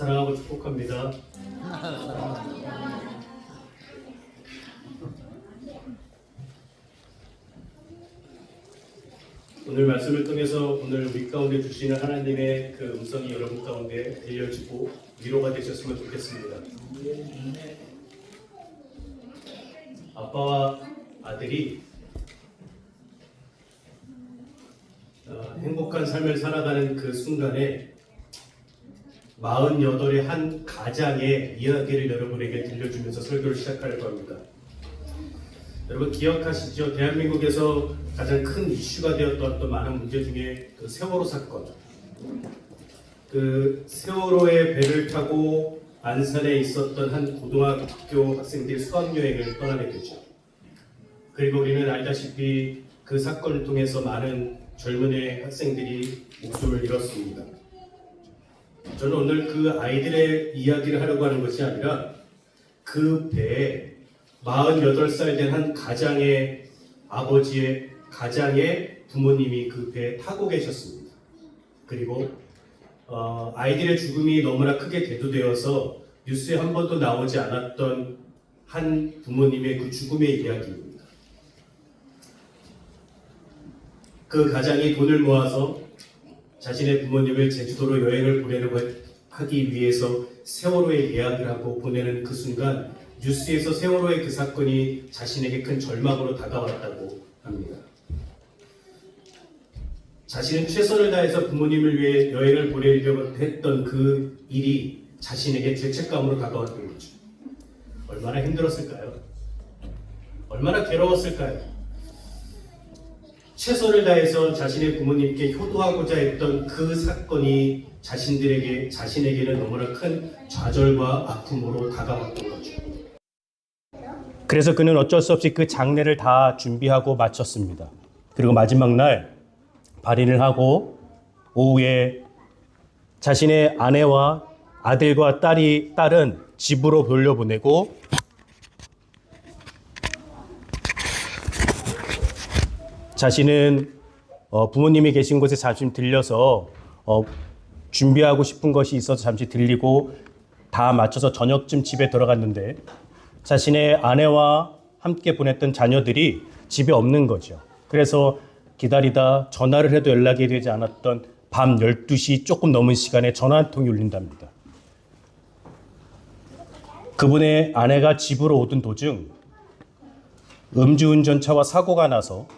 사랑하고 축복합니다. 오늘 말씀을 통해서 오늘 우리 가운데 주시는 하나님의 그 음성이 여러분 가운데 들려지고 위로가 되셨으면 좋겠습니다. 아빠와 아들이 행복한 삶을 살아가는 그 순간에 48의 한 가장의 이야기를 여러분에게 들려주면서 설교를 시작하려고 합니다. 여러분 기억하시죠? 대한민국에서 가장 큰 이슈가 되었던 많은 문제 중에 그 세월호 사건. 그 세월호의 배를 타고 안산에 있었던 한 고등학교 학생들이 수학여행을 떠나게 되죠. 그리고 우리는 알다시피 그 사건을 통해서 많은 젊은이 학생들이 목숨을 잃었습니다. 저는 오늘 그 아이들의 이야기를 하려고 하는 것이 아니라 그 배에 48살 된 한 가장의 아버지의 가장의 부모님이 그 배에 타고 계셨습니다. 그리고 아이들의 죽음이 너무나 크게 대두되어서 뉴스에 한 번도 나오지 않았던 한 부모님의 그 죽음의 이야기입니다. 그 가장이 돈을 모아서 자신의 부모님을 제주도로 여행을 보내려고 하기 위해서 세월호에 예약을 하고 보내는 그 순간 뉴스에서 세월호의 그 사건이 자신에게 큰 절망으로 다가왔다고 합니다. 자신은 최선을 다해서 부모님을 위해 여행을 보내려고 했던 그 일이 자신에게 죄책감으로 다가왔던 거죠. 얼마나 힘들었을까요? 얼마나 괴로웠을까요? 최선을 다해서 자신의 부모님께 효도하고자 했던 그 사건이 자신에게는 너무나 큰 좌절과 아픔으로 다가왔던 거죠. 그래서 그는 어쩔 수 없이 그 장례를 다 준비하고 마쳤습니다. 그리고 마지막 날 발인을 하고 오후에 자신의 아내와 아들과 딸은 집으로 돌려보내고 자신은 부모님이 계신 곳에 잠시 들려서 준비하고 싶은 것이 있어서 잠시 들리고 다 마쳐서 저녁쯤 집에 들어갔는데 자신의 아내와 함께 보냈던 자녀들이 집에 없는 거죠. 그래서 기다리다 전화를 해도 연락이 되지 않았던 밤 12시 조금 넘은 시간에 전화 한 통이 울린답니다. 그분의 아내가 집으로 오던 도중 음주운전차와 사고가 나서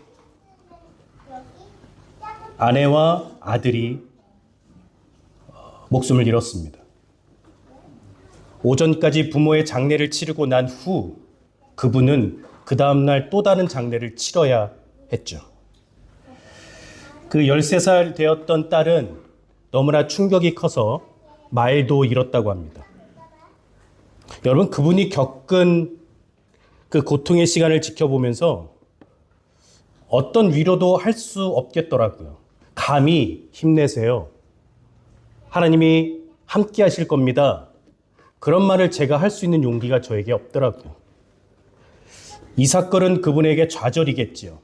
아내와 아들이 목숨을 잃었습니다. 오전까지 부모의 장례를 치르고 난 후 그분은 그 다음날 또 다른 장례를 치러야 했죠. 그 13살 되었던 딸은 너무나 충격이 커서 말도 잃었다고 합니다. 여러분, 그분이 겪은 그 고통의 시간을 지켜보면서 어떤 위로도 할 수 없겠더라고요. 감히 힘내세요. 하나님이 함께 하실 겁니다. 그런 말을 제가 할 수 있는 용기가 저에게 없더라고요. 이 사건은 그분에게 좌절이겠지요.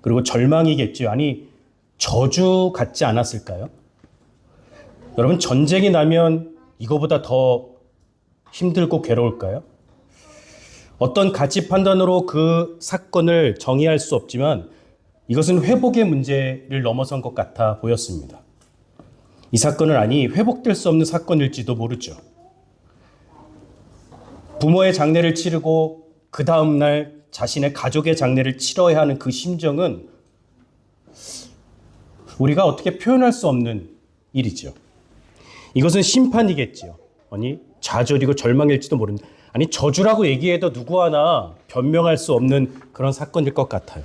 그리고 절망이겠지요. 아니, 저주 같지 않았을까요? 여러분, 전쟁이 나면 이거보다 더 힘들고 괴로울까요? 어떤 가치 판단으로 그 사건을 정의할 수 없지만 이것은 회복의 문제를 넘어선 것 같아 보였습니다. 이 사건은 아니 회복될 수 없는 사건일지도 모르죠. 부모의 장례를 치르고 그 다음날 자신의 가족의 장례를 치러야 하는 그 심정은 우리가 어떻게 표현할 수 없는 일이죠. 이것은 심판이겠죠. 아니 좌절이고 절망일지도 모릅니다. 아니 저주라고 얘기해도 누구 하나 변명할 수 없는 그런 사건일 것 같아요.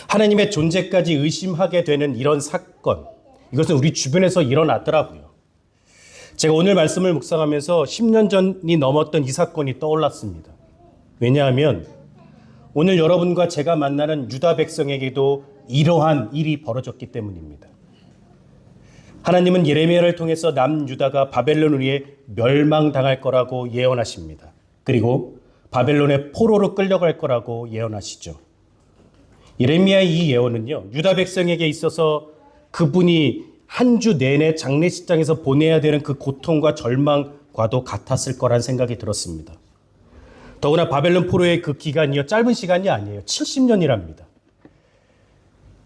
하나님의 존재까지 의심하게 되는 이런 사건, 이것은 우리 주변에서 일어나더라고요. 제가 오늘 말씀을 묵상하면서 10년 전이 넘었던 이 사건이 떠올랐습니다. 왜냐하면 오늘 여러분과 제가 만나는 유다 백성에게도 이러한 일이 벌어졌기 때문입니다. 하나님은 예레미야를 통해서 남유다가 바벨론에 의해 멸망당할 거라고 예언하십니다. 그리고 바벨론의 포로로 끌려갈 거라고 예언하시죠. 예레미야의 이 예언은요, 유다 백성에게 있어서 그분이 한 주 내내 장례식장에서 보내야 되는 그 고통과 절망과도 같았을 거란 생각이 들었습니다. 더구나 바벨론 포로의 그 기간이요, 짧은 시간이 아니에요. 70년이랍니다.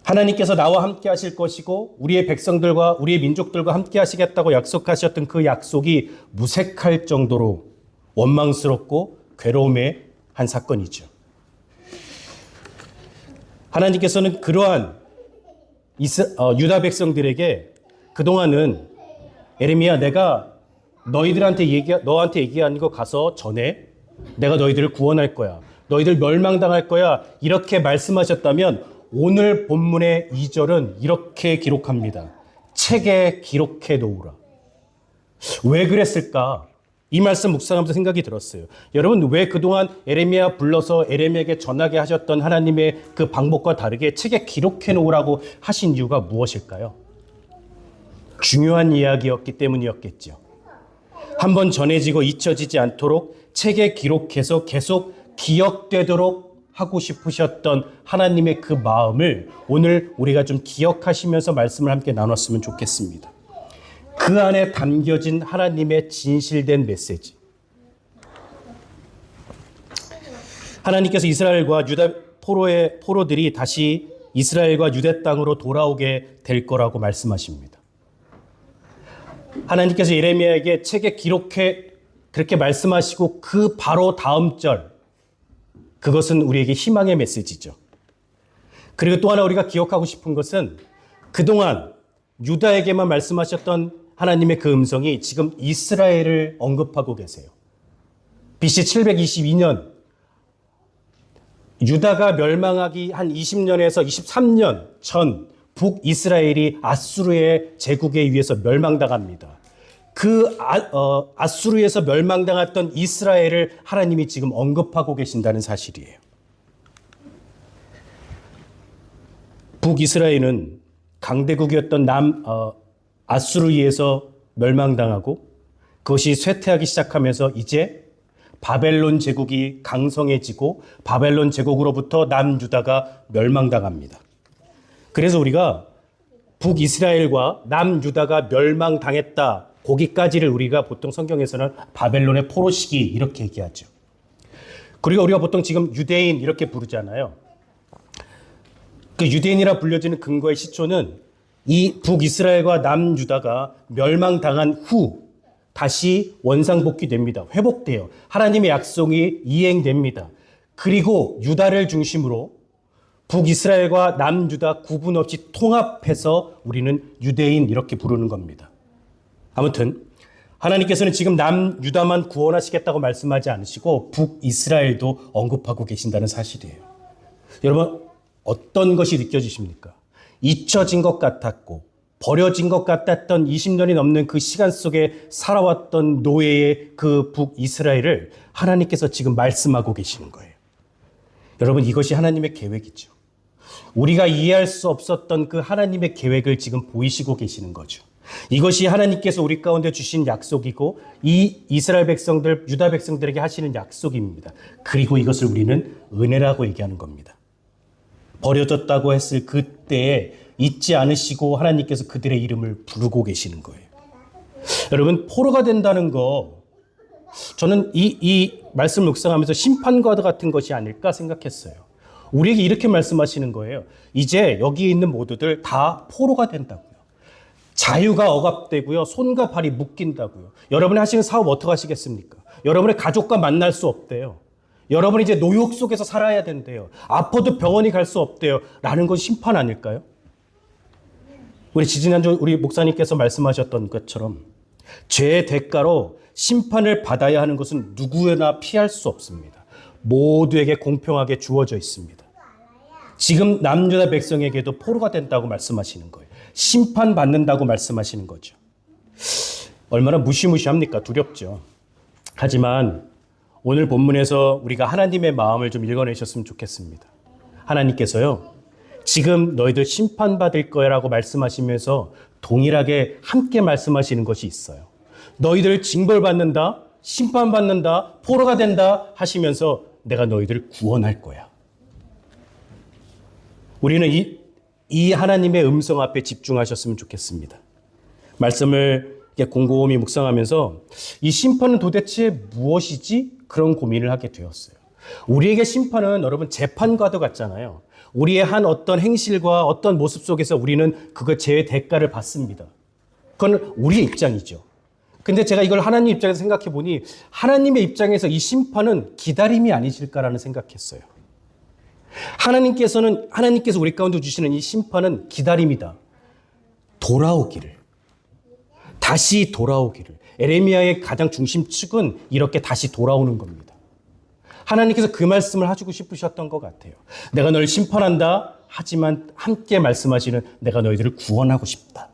하나님께서 나와 함께 하실 것이고 우리의 백성들과 우리의 민족들과 함께 하시겠다고 약속하셨던 그 약속이 무색할 정도로 원망스럽고 괴로움의 한 사건이죠. 하나님께서는 그러한 유다 백성들에게 그동안은 에레미야, 내가 너한테 얘기한 거 가서 전해. 내가 너희들을 구원할 거야. 너희들 멸망당할 거야. 이렇게 말씀하셨다면 오늘 본문의 2절은 이렇게 기록합니다. 책에 기록해 놓으라. 왜 그랬을까? 이 말씀 묵상하면서 생각이 들었어요. 여러분, 왜 그동안 에레미야 불러서 에레미야에게 전하게 하셨던 하나님의 그 방법과 다르게 책에 기록해 놓으라고 하신 이유가 무엇일까요? 중요한 이야기였기 때문이었겠죠. 한번 전해지고 잊혀지지 않도록 책에 기록해서 계속 기억되도록 하고 싶으셨던 하나님의 그 마음을 오늘 우리가 좀 기억하시면서 말씀을 함께 나눴으면 좋겠습니다. 그 안에 담겨진 하나님의 진실된 메시지. 하나님께서 이스라엘과 유다 포로들이 다시 이스라엘과 유대 땅으로 돌아오게 될 거라고 말씀하십니다. 하나님께서 예레미야에게 책에 기록해 그렇게 말씀하시고 그 바로 다음 절, 그것은 우리에게 희망의 메시지죠. 그리고 또 하나 우리가 기억하고 싶은 것은 그동안 유다에게만 말씀하셨던 하나님의 그 음성이 지금 이스라엘을 언급하고 계세요. BC 722년 유다가 멸망하기 한 20년에서 23년 전 북이스라엘이 아수르의 제국에 의해서 멸망당합니다. 그 아수르에서 멸망당했던 이스라엘을 하나님이 지금 언급하고 계신다는 사실이에요. 북이스라엘은 강대국이었던 아수르에 의해서 멸망당하고 그것이 쇠퇴하기 시작하면서 이제 바벨론 제국이 강성해지고 바벨론 제국으로부터 남유다가 멸망당합니다. 그래서 우리가 북이스라엘과 남유다가 멸망당했다, 거기까지를 우리가 보통 성경에서는 바벨론의 포로 시기 이렇게 얘기하죠. 그리고 우리가 보통 지금 유대인 이렇게 부르잖아요. 그 유대인이라 불려지는 근거의 시초는 이 북이스라엘과 남유다가 멸망당한 후 다시 원상복귀됩니다. 회복돼요. 하나님의 약속이 이행됩니다. 그리고 유다를 중심으로 북이스라엘과 남유다 구분 없이 통합해서 우리는 유대인 이렇게 부르는 겁니다. 아무튼 하나님께서는 지금 남유다만 구원하시겠다고 말씀하지 않으시고 북이스라엘도 언급하고 계신다는 사실이에요. 여러분, 어떤 것이 느껴지십니까? 잊혀진 것 같았고 버려진 것 같았던 20년이 넘는 그 시간 속에 살아왔던 노예의 그 북이스라엘을 하나님께서 지금 말씀하고 계시는 거예요. 여러분, 이것이 하나님의 계획이죠. 우리가 이해할 수 없었던 그 하나님의 계획을 지금 보이시고 계시는 거죠. 이것이 하나님께서 우리 가운데 주신 약속이고 이 이스라엘 백성들, 유다 백성들에게 하시는 약속입니다. 그리고 이것을 우리는 은혜라고 얘기하는 겁니다. 버려졌다고 했을 그때에 잊지 않으시고 하나님께서 그들의 이름을 부르고 계시는 거예요. 여러분, 포로가 된다는 거, 저는 이 말씀을 묵상하면서 심판과 같은 것이 아닐까 생각했어요. 우리에게 이렇게 말씀하시는 거예요. 이제 여기 있는 모두들 다 포로가 된다고요. 자유가 억압되고요. 손과 발이 묶인다고요. 여러분이 하시는 사업 어떻게 하시겠습니까? 여러분의 가족과 만날 수 없대요. 여러분이 이제 노역 속에서 살아야 된대요. 아파도 병원이 갈 수 없대요. 라는 건 심판 아닐까요? 우리 지지난주 우리 목사님께서 말씀하셨던 것처럼 죄의 대가로 심판을 받아야 하는 것은 누구나 피할 수 없습니다. 모두에게 공평하게 주어져 있습니다. 지금 남유다 백성에게도 포로가 된다고 말씀하시는 거예요. 심판받는다고 말씀하시는 거죠. 얼마나 무시무시합니까? 두렵죠. 하지만 오늘 본문에서 우리가 하나님의 마음을 좀 읽어내셨으면 좋겠습니다. 하나님께서요, 지금 너희들 심판받을 거야라고 말씀하시면서 동일하게 함께 말씀하시는 것이 있어요. 너희들 징벌받는다, 심판받는다, 포로가 된다 하시면서 내가 너희들을 구원할 거야. 우리는 이 하나님의 음성 앞에 집중하셨으면 좋겠습니다. 말씀을 이렇게 곰곰이 묵상하면서 이 심판은 도대체 무엇이지? 그런 고민을 하게 되었어요. 우리에게 심판은 여러분 재판과도 같잖아요. 우리의 한 어떤 행실과 어떤 모습 속에서 우리는 그거 제 대가를 받습니다. 그건 우리의 입장이죠. 근데 제가 이걸 하나님 입장에서 생각해 보니 하나님의 입장에서 이 심판은 기다림이 아니실까라는 생각했어요. 하나님께서 우리 가운데 주시는 이 심판은 기다림이다. 돌아오기를. 다시 돌아오기를. 에레미야의 가장 중심축은 이렇게 다시 돌아오는 겁니다. 하나님께서 그 말씀을 하시고 싶으셨던 것 같아요. 내가 너를 심판한다. 하지만 함께 말씀하시는 내가 너희들을 구원하고 싶다.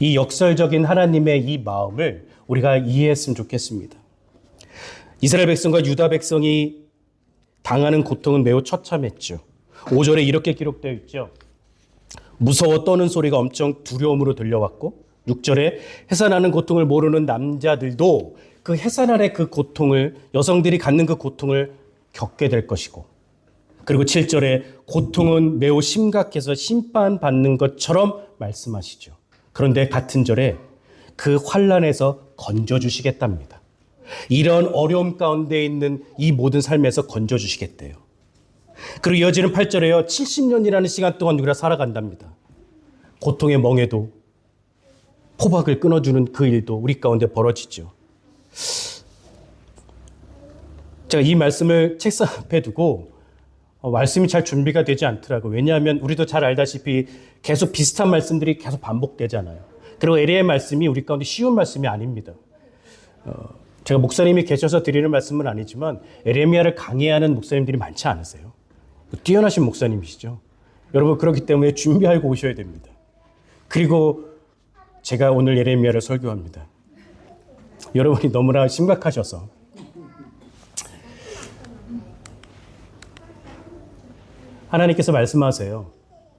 이 역설적인 하나님의 이 마음을 우리가 이해했으면 좋겠습니다. 이스라엘 백성과 유다 백성이 당하는 고통은 매우 처참했죠. 5절에 이렇게 기록되어 있죠. 무서워 떠는 소리가 엄청 두려움으로 들려왔고 6절에 해산하는 고통을 모르는 남자들도 그 해산 아래 그 고통을 여성들이 갖는 그 고통을 겪게 될 것이고 그리고 7절에 고통은 매우 심각해서 심판받는 것처럼 말씀하시죠. 그런데 같은 절에 그 환난에서 건져주시겠답니다. 이런 어려움 가운데 있는 이 모든 삶에서 건져주시겠대요. 그리고 이어지는 8절에요. 70년이라는 시간 동안 우리가 살아간답니다. 고통의 멍에도 포박을 끊어주는 그 일도 우리 가운데 벌어지죠. 제가 이 말씀을 책상 앞에 두고 말씀이 잘 준비가 되지 않더라고요. 왜냐하면 우리도 잘 알다시피 계속 비슷한 말씀들이 계속 반복되잖아요. 그리고 에리의 말씀이 우리 가운데 쉬운 말씀이 아닙니다. 제가 목사님이 계셔서 드리는 말씀은 아니지만 에레미야를 강의하는 목사님들이 많지 않으세요. 뛰어나신 목사님이시죠. 여러분 그렇기 때문에 준비하고 오셔야 됩니다. 그리고 제가 오늘 에레미야를 설교합니다. 여러분이 너무나 심각하셔서 하나님께서 말씀하세요.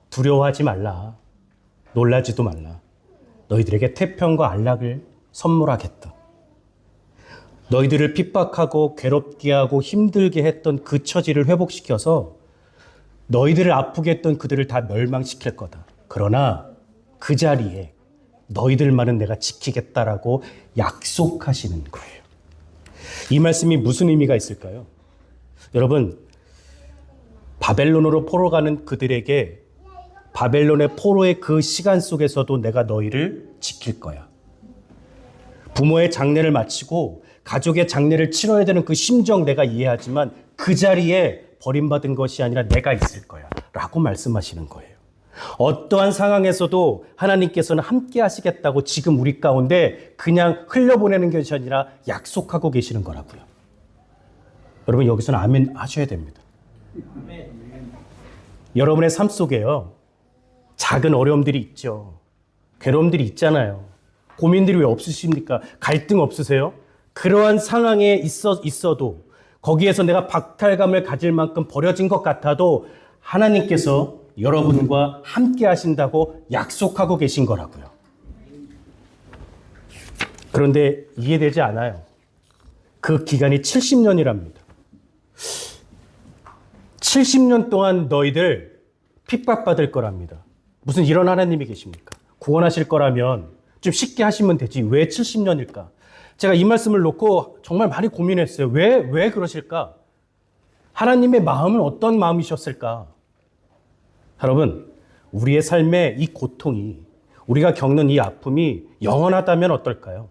두려워하지 말라. 놀라지도 말라. 너희들에게 태평과 안락을 선물하겠다. 너희들을 핍박하고 괴롭게 하고 힘들게 했던 그 처지를 회복시켜서 너희들을 아프게 했던 그들을 다 멸망시킬 거다. 그러나 그 자리에 너희들만은 내가 지키겠다라고 약속하시는 거예요. 이 말씀이 무슨 의미가 있을까요? 여러분, 바벨론으로 포로 가는 그들에게 바벨론의 포로의 그 시간 속에서도 내가 너희를 지킬 거야. 부모의 장례를 마치고 가족의 장례를 치러야 되는 그 심정 내가 이해하지만 그 자리에 버림받은 것이 아니라 내가 있을 거야 라고 말씀하시는 거예요. 어떠한 상황에서도 하나님께서는 함께 하시겠다고 지금 우리 가운데 그냥 흘려보내는 것이 아니라 약속하고 계시는 거라고요. 여러분 여기서는 아멘 하셔야 됩니다. 여러분의 삶 속에요. 작은 어려움들이 있죠. 괴로움들이 있잖아요. 고민들이 왜 없으십니까? 갈등 없으세요? 그러한 상황에 있어도 거기에서 내가 박탈감을 가질 만큼 버려진 것 같아도 하나님께서 여러분과 함께 하신다고 약속하고 계신 거라고요. 그런데 이해되지 않아요. 그 기간이 70년이랍니다. 70년 동안 너희들 핍박받을 거랍니다. 무슨 이런 하나님이 계십니까? 구원하실 거라면 좀 쉽게 하시면 되지. 왜 70년일까? 제가 이 말씀을 놓고 정말 많이 고민했어요. 왜 그러실까? 하나님의 마음은 어떤 마음이셨을까? 여러분, 우리의 삶의 이 고통이, 우리가 겪는 이 아픔이 영원하다면 어떨까요?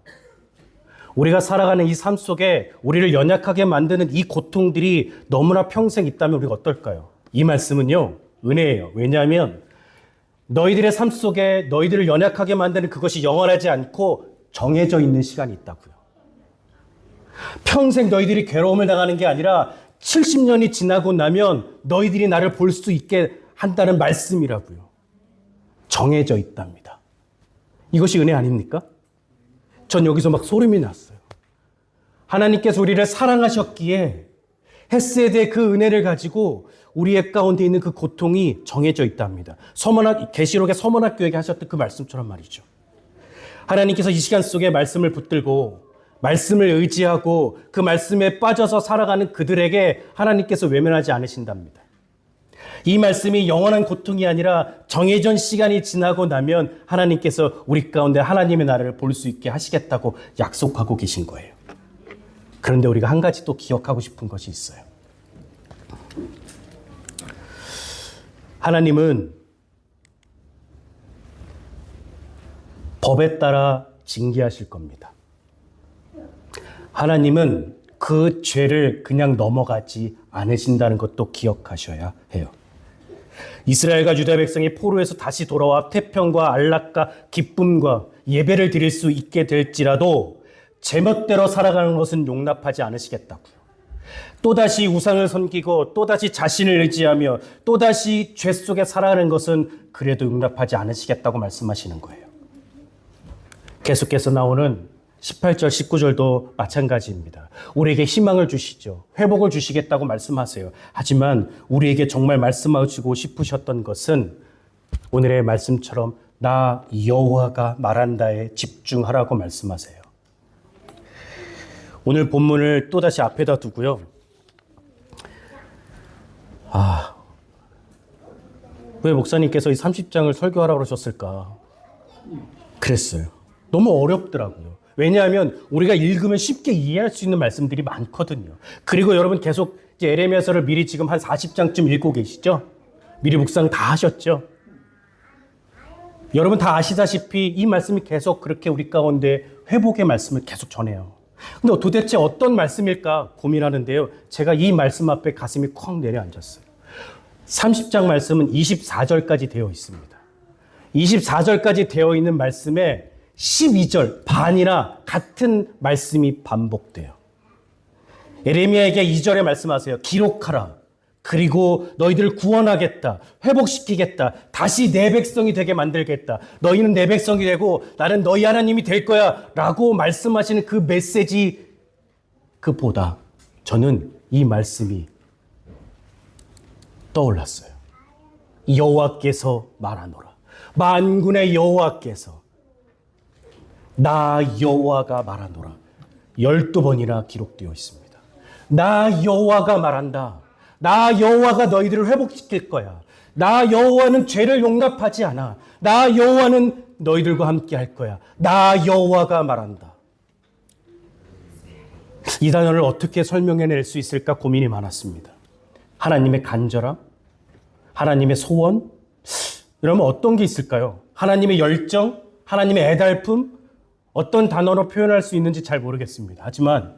우리가 살아가는 이 삶 속에 우리를 연약하게 만드는 이 고통들이 너무나 평생 있다면 우리가 어떨까요? 이 말씀은요, 은혜예요. 왜냐하면 너희들의 삶 속에 너희들을 연약하게 만드는 그것이 영원하지 않고 정해져 있는 시간이 있다고요. 평생 너희들이 괴로움을 당하는 게 아니라 70년이 지나고 나면 너희들이 나를 볼 수 있게 한다는 말씀이라고요. 정해져 있답니다. 이것이 은혜 아닙니까? 전 여기서 막 소름이 났어요. 하나님께서 우리를 사랑하셨기에 헤세드의 그 은혜를 가지고 우리의 가운데 있는 그 고통이 정해져 있답니다. 계시록의 서머나교에게 하셨던 그 말씀처럼 말이죠. 하나님께서 이 시간 속에 말씀을 붙들고 말씀을 의지하고 그 말씀에 빠져서 살아가는 그들에게 하나님께서 외면하지 않으신답니다. 이 말씀이 영원한 고통이 아니라 정해진 시간이 지나고 나면 하나님께서 우리 가운데 하나님의 나라를 볼 수 있게 하시겠다고 약속하고 계신 거예요. 그런데 우리가 한 가지 또 기억하고 싶은 것이 있어요. 하나님은 법에 따라 징계하실 겁니다. 하나님은 그 죄를 그냥 넘어가지 않으신다는 것도 기억하셔야 해요. 이스라엘과 유다 백성이 포로에서 다시 돌아와 태평과 안락과 기쁨과 예배를 드릴 수 있게 될지라도 제멋대로 살아가는 것은 용납하지 않으시겠다고요. 또다시 우상을 섬기고 또다시 자신을 의지하며 또다시 죄 속에 살아가는 것은 그래도 용납하지 않으시겠다고 말씀하시는 거예요. 계속해서 나오는 18절, 19절도 마찬가지입니다. 우리에게 희망을 주시죠. 회복을 주시겠다고 말씀하세요. 하지만 우리에게 정말 말씀하시고 싶으셨던 것은 오늘의 말씀처럼 나 여호와가 말한다에 집중하라고 말씀하세요. 오늘 본문을 또다시 앞에다 두고요. 왜 목사님께서 이 30장을 설교하라고 그러셨을까? 그랬어요. 너무 어렵더라고요. 왜냐하면 우리가 읽으면 쉽게 이해할 수 있는 말씀들이 많거든요. 그리고 여러분 계속 이제 에레미야서를 미리 지금 한 40장쯤 읽고 계시죠? 미리 묵상 다 하셨죠? 여러분 다 아시다시피 이 말씀이 계속 그렇게 우리 가운데 회복의 말씀을 계속 전해요. 근데 도대체 어떤 말씀일까 고민하는데요. 제가 이 말씀 앞에 가슴이 콱 내려앉았어요. 30장 말씀은 24절까지 되어 있습니다. 24절까지 되어 있는 말씀에 12절 반이나 같은 말씀이 반복돼요. 에레미야에게 2절에 말씀하세요. 기록하라. 그리고 너희들을 구원하겠다. 회복시키겠다. 다시 내 백성이 되게 만들겠다. 너희는 내 백성이 되고 나는 너희 하나님이 될 거야. 라고 말씀하시는 그 메시지 그보다 저는 이 말씀이 떠올랐어요. 여호와께서 말하노라. 만군의 여호와께서 나 여호와가 말하노라. 12번이나 기록되어 있습니다. 나 여호와가 말한다. 나 여호와가 너희들을 회복시킬 거야. 나 여호와는 죄를 용납하지 않아. 나 여호와는 너희들과 함께 할 거야. 나 여호와가 말한다. 이 단어를 어떻게 설명해낼 수 있을까 고민이 많았습니다. 하나님의 간절함? 하나님의 소원? 이러면 어떤 게 있을까요? 하나님의 열정? 하나님의 애달픔? 어떤 단어로 표현할 수 있는지 잘 모르겠습니다. 하지만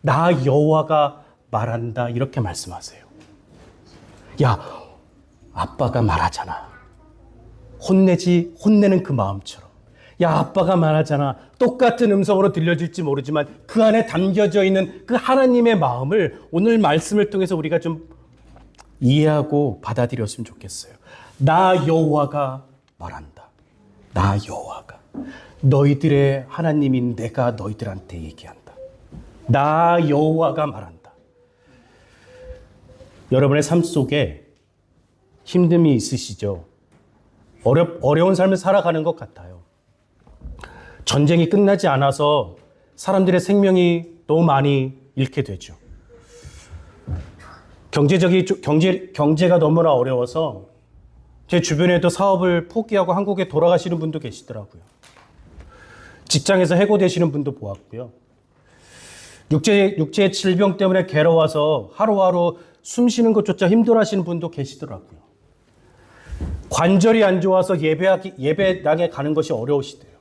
나 여호와가 말한다 이렇게 말씀하세요. 야, 아빠가 말하잖아. 혼내는 그 마음처럼. 야, 아빠가 말하잖아. 똑같은 음성으로 들려질지 모르지만 그 안에 담겨져 있는 그 하나님의 마음을 오늘 말씀을 통해서 우리가 좀 이해하고 받아들였으면 좋겠어요. 나 여호와가 말한다. 나 여호와가. 너희들의 하나님인 내가 너희들한테 얘기한다. 나 여호와가 말한다. 여러분의 삶 속에 힘듦이 있으시죠? 어려운 삶을 살아가는 것 같아요. 전쟁이 끝나지 않아서 사람들의 생명이 너무 많이 잃게 되죠. 경제가 너무나 어려워서 제 주변에도 사업을 포기하고 한국에 돌아가시는 분도 계시더라고요. 직장에서 해고되시는 분도 보았고요. 육체의 질병 때문에 괴로워서 하루하루 숨 쉬는 것조차 힘들어하시는 분도 계시더라고요. 관절이 안 좋아서 예배당에 가는 것이 어려우시대요.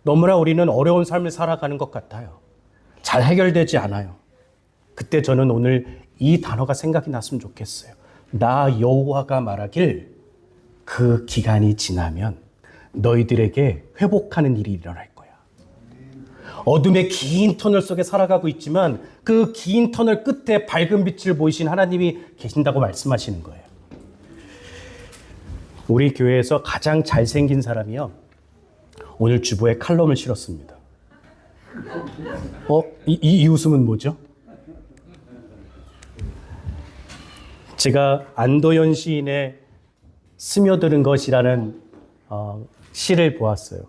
너무나 우리는 어려운 삶을 살아가는 것 같아요. 잘 해결되지 않아요. 그때 저는 오늘 이 단어가 생각이 났으면 좋겠어요. 나 여호와가 말하길 그 기간이 지나면 너희들에게 회복하는 일이 일어날 거야. 어둠의 긴 터널 속에 살아가고 있지만 그 긴 터널 끝에 밝은 빛을 보이신 하나님이 계신다고 말씀하시는 거예요. 우리 교회에서 가장 잘생긴 사람이요. 오늘 주보에 칼럼을 실었습니다. 이 웃음은 뭐죠? 제가 안도현 시인의 스며드는 것이라는 시를 보았어요.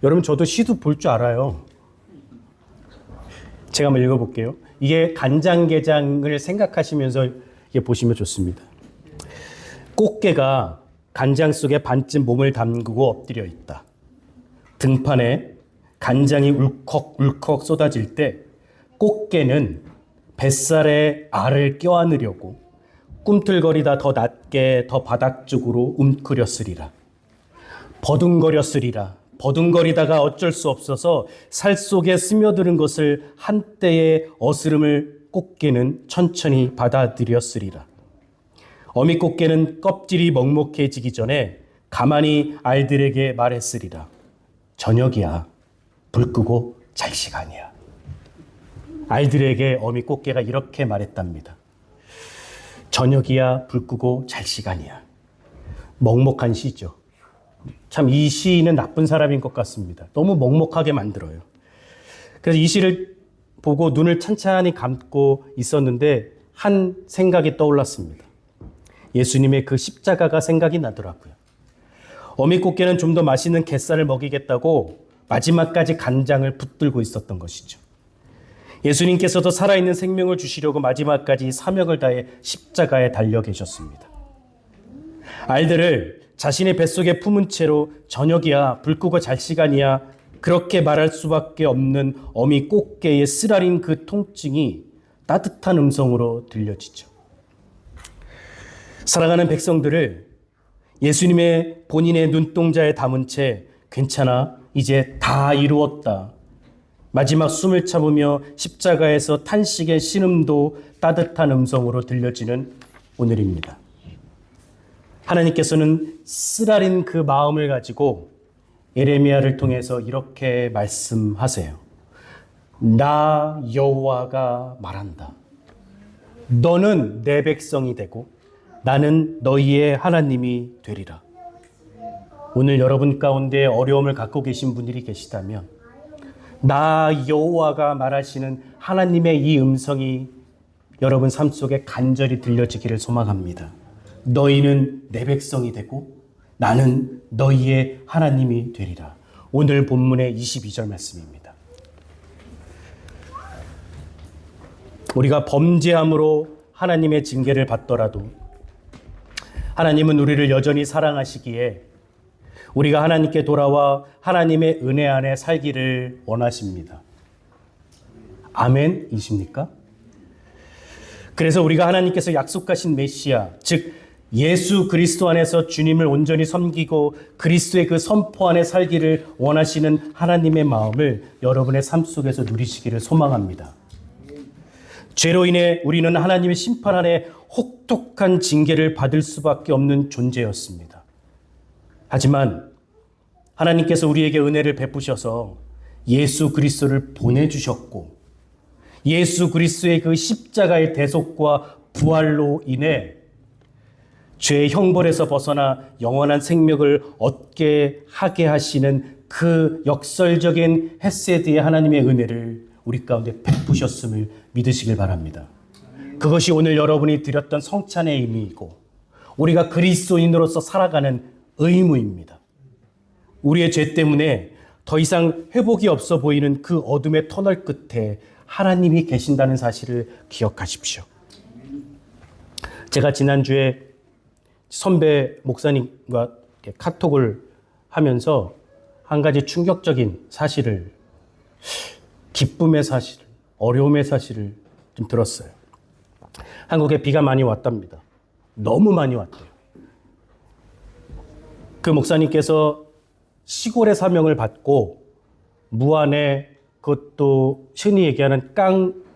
여러분 저도 시도 볼 줄 알아요. 제가 한번 읽어볼게요. 이게 간장게장을 생각하시면서 이게 보시면 좋습니다. 꽃게가 간장 속에 반쯤 몸을 담그고 엎드려 있다. 등판에 간장이 울컥울컥 쏟아질 때 꽃게는 뱃살에 알을 껴안으려고 꿈틀거리다 더 낮게 더 바닥 쪽으로 움크렸으리라. 버둥거렸으리라. 버둥거리다가 어쩔 수 없어서 살 속에 스며드는 것을 한때의 어스름을 꽃게는 천천히 받아들였으리라. 어미꽃게는 껍질이 먹먹해지기 전에 가만히 알들에게 말했으리라. 저녁이야. 불 끄고 잘 시간이야. 알들에게 어미꽃게가 이렇게 말했답니다. 저녁이야. 불 끄고 잘 시간이야. 먹먹한 시죠. 참 이 시인은 나쁜 사람인 것 같습니다. 너무 먹먹하게 만들어요. 그래서 이 시를 보고 눈을 찬찬히 감고 있었는데 한 생각이 떠올랐습니다. 예수님의 그 십자가가 생각이 나더라고요. 어미꽃게는 좀 더 맛있는 갯살을 먹이겠다고 마지막까지 간장을 붙들고 있었던 것이죠. 예수님께서도 살아있는 생명을 주시려고 마지막까지 사명을 다해 십자가에 달려 계셨습니다. 알들을 자신의 뱃속에 품은 채로 저녁이야, 불 끄고 잘 시간이야 그렇게 말할 수밖에 없는 어미 꽃게의 쓰라린 그 통증이 따뜻한 음성으로 들려지죠. 사랑하는 백성들을 예수님의 본인의 눈동자에 담은 채 괜찮아, 이제 다 이루었다. 마지막 숨을 참으며 십자가에서 탄식의 신음도 따뜻한 음성으로 들려지는 오늘입니다. 하나님께서는 쓰라린 그 마음을 가지고 예레미야를 통해서 이렇게 말씀하세요. 나 여호와가 말한다. 너는 내 백성이 되고 나는 너희의 하나님이 되리라. 오늘 여러분 가운데 어려움을 갖고 계신 분들이 계시다면 나 여호와가 말하시는 하나님의 이 음성이 여러분 삶 속에 간절히 들려지기를 소망합니다. 너희는 내 백성이 되고 나는 너희의 하나님이 되리라. 오늘 본문의 22절 말씀입니다. 우리가 범죄함으로 하나님의 징계를 받더라도 하나님은 우리를 여전히 사랑하시기에 우리가 하나님께 돌아와 하나님의 은혜 안에 살기를 원하십니다. 아멘이십니까? 그래서 우리가 하나님께서 약속하신 메시아, 즉 예수 그리스도 안에서 주님을 온전히 섬기고 그리스도의 그 선포 안에 살기를 원하시는 하나님의 마음을 여러분의 삶 속에서 누리시기를 소망합니다. 죄로 인해 우리는 하나님의 심판 안에 혹독한 징계를 받을 수밖에 없는 존재였습니다. 하지만 하나님께서 우리에게 은혜를 베푸셔서 예수 그리스도를 보내주셨고 예수 그리스도의 그 십자가의 대속과 부활로 인해 죄의 형벌에서 벗어나 영원한 생명을 얻게 하게 하시는 그 역설적인 헤세드의 하나님의 은혜를 우리 가운데 베푸셨음을 믿으시길 바랍니다. 그것이 오늘 여러분이 드렸던 성찬의 의미이고 우리가 그리스도인으로서 살아가는 의무입니다. 우리의 죄 때문에 더 이상 회복이 없어 보이는 그 어둠의 터널 끝에 하나님이 계신다는 사실을 기억하십시오. 제가 지난주에 선배 목사님과 카톡을 하면서 한 가지 충격적인 사실을, 기쁨의 사실, 어려움의 사실을 좀 들었어요. 한국에 비가 많이 왔답니다. 너무 많이 왔대요. 그 목사님께서 시골의 사명을 받고 무안에, 그것도 흔히 얘기하는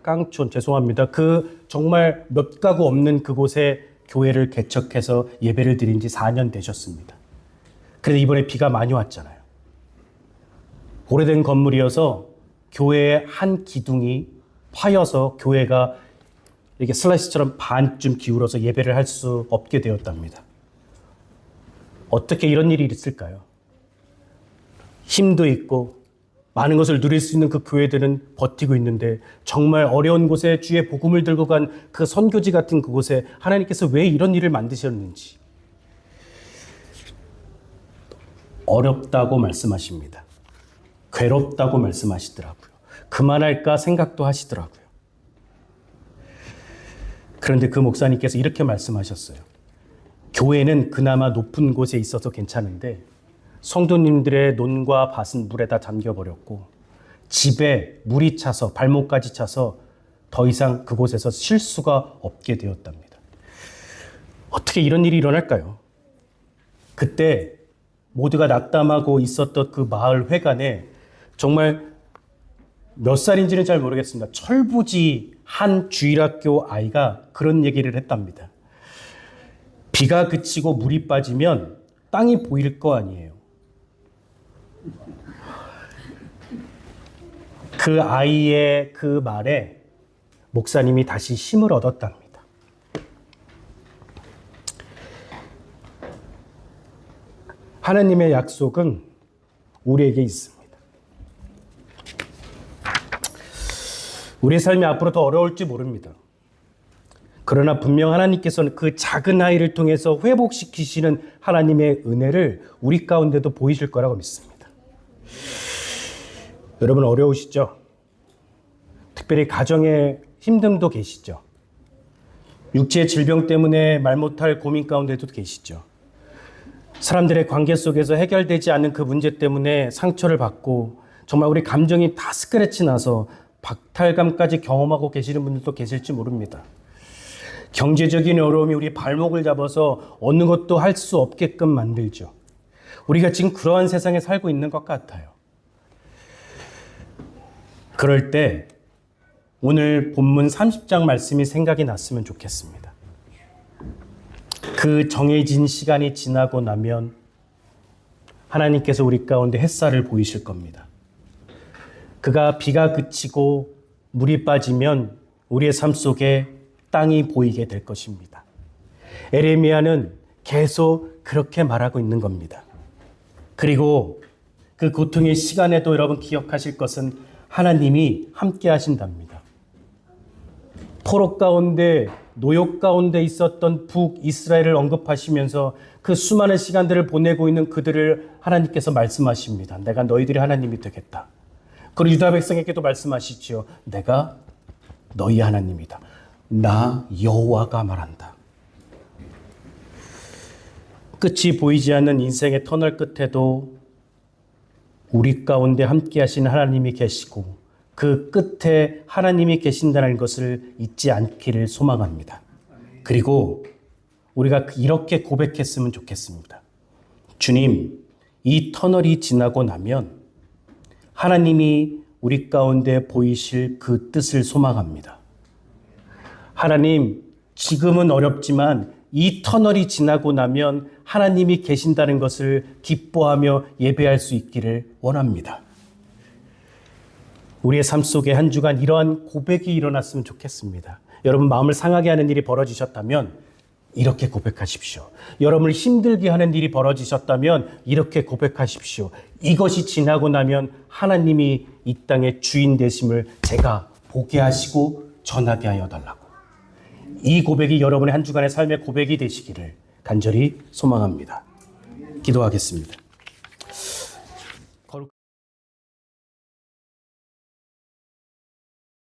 깡촌, 죄송합니다. 그 정말 몇 가구 없는 그곳에 교회를 개척해서 예배를 드린 지 4년 되셨습니다. 그런데 이번에 비가 많이 왔잖아요. 오래된 건물이어서 교회의 한 기둥이 파여서 교회가 이렇게 슬라이스처럼 반쯤 기울어서 예배를 할 수 없게 되었답니다. 어떻게 이런 일이 있을까요? 힘도 있고 많은 것을 누릴 수 있는 그 교회들은 버티고 있는데 정말 어려운 곳에 주의 복음을 들고 간 그 선교지 같은 그곳에 하나님께서 왜 이런 일을 만드셨는지 어렵다고 말씀하십니다. 괴롭다고 말씀하시더라고요. 그만할까 생각도 교회는 그나마 높은 곳에 있어서 괜찮은데 성도님들의 논과 밭은 물에 다 잠겨버렸고 집에 물이 차서 발목까지 차서 더 이상 그곳에서 쉴 수가 없게 되었답니다. 어떻게 이런 일이 일어날까요? 그때 모두가 낙담하고 있었던 그 마을 회관에 정말 몇 살인지는 잘 모르겠습니다. 철부지 한 주일학교 아이가 그런 얘기를 했답니다. 비가 그치고 물이 빠지면 땅이 보일 거 아니에요. 그 아이의 그 말에 목사님이 다시 힘을 얻었답니다. 하나님의 약속은 우리에게 있습니다. 우리의 삶이 앞으로 더 어려울지 모릅니다. 그러나 분명 하나님께서는 그 작은 아이를 통해서 회복시키시는 하나님의 은혜를 우리 가운데도 보이실 거라고 믿습니다. 여러분 어려우시죠? 특별히 가정에 힘듦도 계시죠? 육체의 질병 때문에 말 못할 고민 가운데도 계시죠? 사람들의 관계 속에서 해결되지 않는 그 문제 때문에 상처를 받고 정말 우리 감정이 다 스크래치 나서 박탈감까지 경험하고 계시는 분들도 계실지 모릅니다. 경제적인 어려움이 우리 발목을 잡아서 어느 것도 할 수 없게끔 만들죠. 우리가 지금 그러한 세상에 살고 있는 것 같아요. 그럴 때 오늘 본문 30장 말씀이 생각이 났으면 좋겠습니다. 그 정해진 시간이 지나고 나면 하나님께서 우리 가운데 햇살을 보이실 겁니다. 그가 비가 그치고 물이 빠지면 우리의 삶 속에 땅이 보이게 될 것입니다. 에레미야는 계속 그렇게 말하고 있는 겁니다. 그리고 그 고통의 시간에도 여러분 기억하실 것은 하나님이 함께 하신답니다. 포로 가운데 노역 가운데 있었던 북이스라엘을 언급하시면서 그 수많은 시간들을 보내고 있는 그들을 하나님께서 말씀하십니다. 내가 너희들의 하나님이 되겠다. 그리고 유다 백성에게도 말씀하시지요. 내가 너희 하나님이다. 나 여호와가 말한다. 끝이 보이지 않는 인생의 터널 끝에도 우리 가운데 함께 하시는 하나님이 계시고 그 끝에 하나님이 계신다는 것을 잊지 않기를 소망합니다. 그리고 우리가 이렇게 고백했으면 좋겠습니다. 주님, 이 터널이 지나고 나면 하나님이 우리 가운데 보이실 그 뜻을 소망합니다. 하나님, 지금은 어렵지만 이 터널이 지나고 나면 하나님이 계신다는 것을 기뻐하며 예배할 수 있기를 원합니다. 우리의 삶 속에 한 주간 이러한 고백이 일어났으면 좋겠습니다. 여러분 마음을 상하게 하는 일이 벌어지셨다면 이렇게 고백하십시오. 여러분을 힘들게 하는 일이 벌어지셨다면 이렇게 고백하십시오. 이것이 지나고 나면 하나님이 이 땅의 주인 되심을 제가 보게 하시고 전하게 하여 달라고. 이 고백이 여러분의 한 주간의 삶의 고백이 되시기를 간절히 소망합니다. 기도하겠습니다.